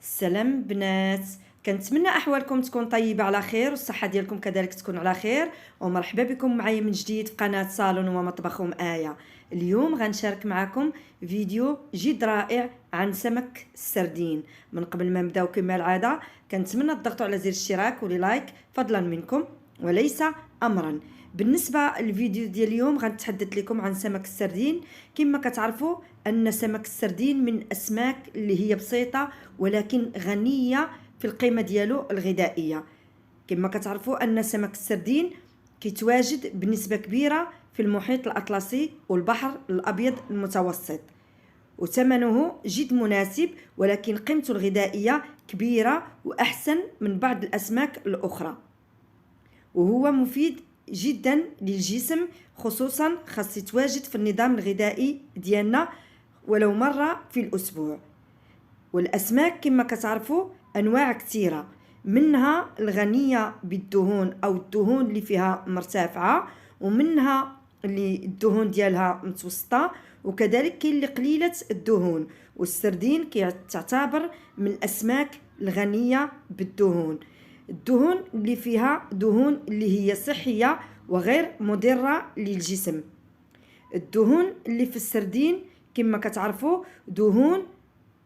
السلام بنات، كنتمنى احوالكم تكون طيبه على خير والصحه ديالكم كذلك تكون على خير. ومرحبا بكم معايا من جديد في قناه صالون ومطبخ آية. اليوم غنشارك معكم فيديو جد رائع عن سمك السردين. من قبل ما نبداو كما العاده كنتمنى تضغطوا على زر الاشتراك وللايك فضلا منكم وليس امرا. بالنسبه للفيديو ديال اليوم غنتحدث لكم عن سمك السردين. كما كتعرفوا ان سمك السردين من الاسماك اللي هي بسيطه ولكن غنيه في القيمه ديالو الغذائيه. كما كتعرفوا ان سمك السردين كيتواجد بنسبه كبيره في المحيط الاطلسي والبحر الابيض المتوسط، وثمنه جد مناسب، ولكن قيمته الغذائيه كبيره واحسن من بعض الاسماك الاخرى، وهو مفيد جدا للجسم، خصوصا خاص يتواجد في النظام الغذائي ديالنا ولو مرة في الأسبوع. والأسماك كما كتعرفوا أنواع كثيرة، منها الغنية بالدهون أو الدهون اللي فيها مرتفعة، ومنها اللي الدهون ديالها متوسطة، وكذلك كاين اللي قليلة الدهون. والسردين تعتبر من الأسماك الغنية بالدهون. الدهون اللي فيها دهون اللي هي صحية وغير مضرة للجسم. الدهون اللي في السردين كما كتعرفوا دهون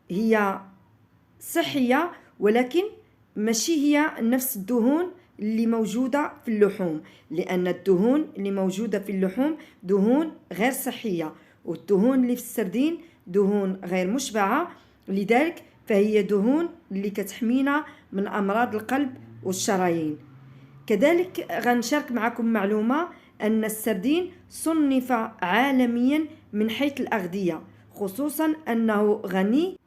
هي صحية، ولكن ماشي هي نفس الدهون اللي موجودة في اللحوم، لأن الدهون اللي موجودة في اللحوم دهون غير صحية، والدهون اللي في السردين دهون غير مشبعة، لذلك فهي دهون اللي كتحمينا من أمراض القلب والشرايين. كذلك غنشارك معكم معلومة أن السردين صنف عالميا من حيث الأغذية، خصوصا أنه غني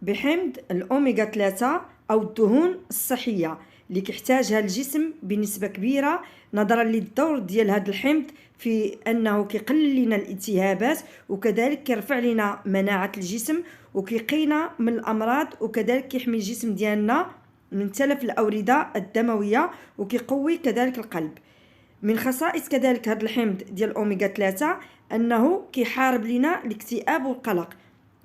بحمض الأوميغا 3 أو الدهون الصحية اللي كيحتاجها الجسم بنسبة كبيرة، نظرا للدور ديال هذا الحمض في أنه كيقلل لنا الالتهابات، وكذلك كيرفع لنا مناعة الجسم وكيقينا من الأمراض، وكذلك كيحمي الجسم ديالنا من تلف الأوردة الدموية، وكيقوي كذلك القلب. من خصائص كذلك هذا الحمض ديال الأوميغا 3 أنه كيحارب لنا الاكتئاب والقلق.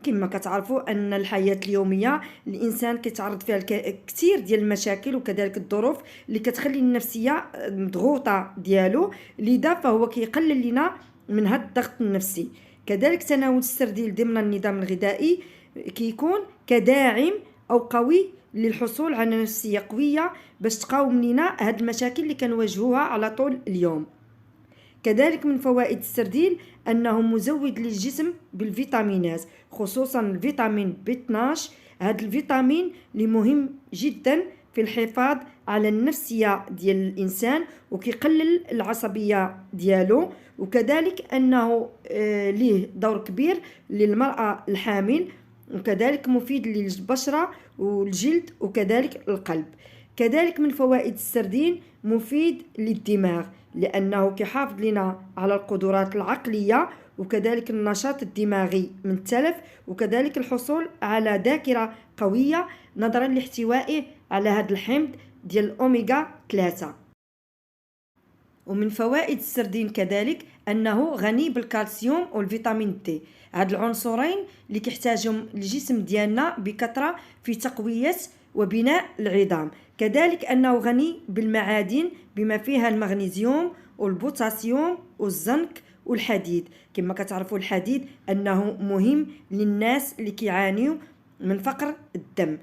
كما كتعرفوا أن الحياة اليومية الإنسان كيتعرض فيها كثير ديال المشاكل وكذلك الظروف اللي كتخلي النفسية مضغوطة ديالو، لذا فهو كيقلل لنا من هذا الضغط النفسي. كذلك تناول السردين ضمن النظام الغذائي كيكون كداعم أو قوي للحصول على نفسية قوية باش تقاوم لنا هاد المشاكل اللي كنواجهوها على طول اليوم. كذلك من فوائد السردين أنه مزود للجسم بالفيتامينات، خصوصا الفيتامين B12. هذا الفيتامين اللي مهم جدا في الحفاظ على النفسية ديال الإنسان وكيقلل العصبية ديالو، وكذلك أنه ليه دور كبير للمرأة الحامل، وكذلك مفيد للبشرة والجلد وكذلك القلب. كذلك من فوائد السردين مفيد للدماغ، لأنه كيحافظ لنا على القدرات العقلية وكذلك النشاط الدماغي من التلف، وكذلك الحصول على ذاكرة قوية نظرا لاحتوائه على هذا الحمض ديال الأوميغا 3. ومن فوائد السردين كذلك أنه غني بالكالسيوم والفيتامين دي، هاد العنصرين اللي كيحتاجهم الجسم ديالنا بكثرة في تقوية وبناء العظام. كذلك أنه غني بالمعادن بما فيها المغنيسيوم والبوتاسيوم والزنك والحديد. كما كتعرفوا الحديد أنه مهم للناس اللي كيعانيوا من فقر الدم.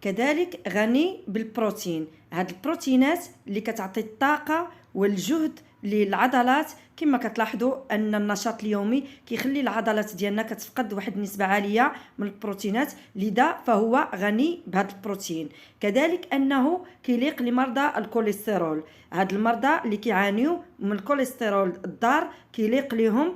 كذلك غني بالبروتين، هاد البروتينات اللي كتعطي الطاقة والجهد للعضلات. كما كتلاحظوا ان النشاط اليومي كيخلي العضلات ديالنا كتفقد واحد النسبه عاليه من البروتينات، لذا فهو غني بهذا البروتين. كذلك انه كيليق لمرضى الكوليسترول، هاد المرضى اللي كيعانيوا من الكوليسترول الضار كيليق لهم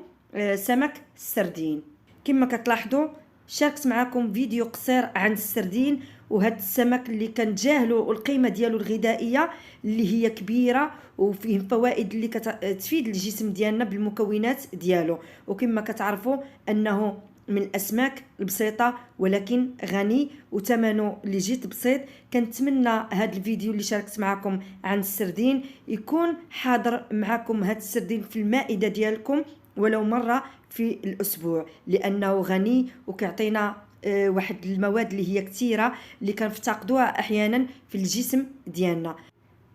سمك السردين. كما كتلاحظوا شاركت معكم فيديو قصير عن السردين وهذا السمك اللي كنتجاهلوا القيمه ديالو الغذائيه اللي هي كبيره، وفيه فوائد اللي كتفيد الجسم ديالنا بالمكونات ديالو. وكما كتعرفوا انه من الاسماك البسيطه ولكن غني وثمنه اللي جيت بسيط. كنتمنى هذا الفيديو اللي شاركت معكم عن السردين يكون حاضر معكم هذا السردين في المائده ديالكم ولو مره في الاسبوع، لانه غني وكيعطينا واحد المواد اللي هي كثيره اللي كنفتقدوها احيانا في الجسم ديالنا.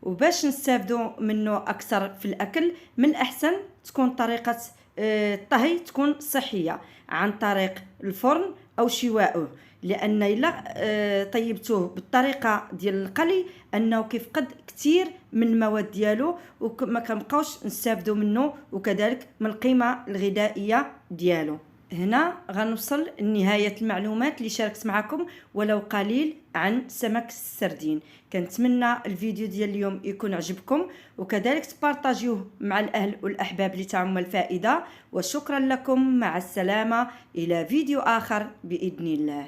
وباش نستافدوا منه اكثر في الاكل، من الاحسن تكون طريقه الطهي تكون صحيه عن طريق الفرن او شواؤه، لان الا طيبتوه بالطريقه ديال القلي انه كيفقد كثير من المواد ديالو وما كنبقاوش نستافدوا منه، وكذلك من القيمه الغذائيه ديالو. هنا غنوصل لنهاية المعلومات اللي شاركت معكم ولو قليل عن سمك السردين. كنتمنى الفيديو ديال اليوم يكون عجبكم، وكذلك تبارطاجيوه مع الأهل والأحباب لتعم الفائدة. وشكرا لكم، مع السلامة، إلى فيديو آخر بإذن الله.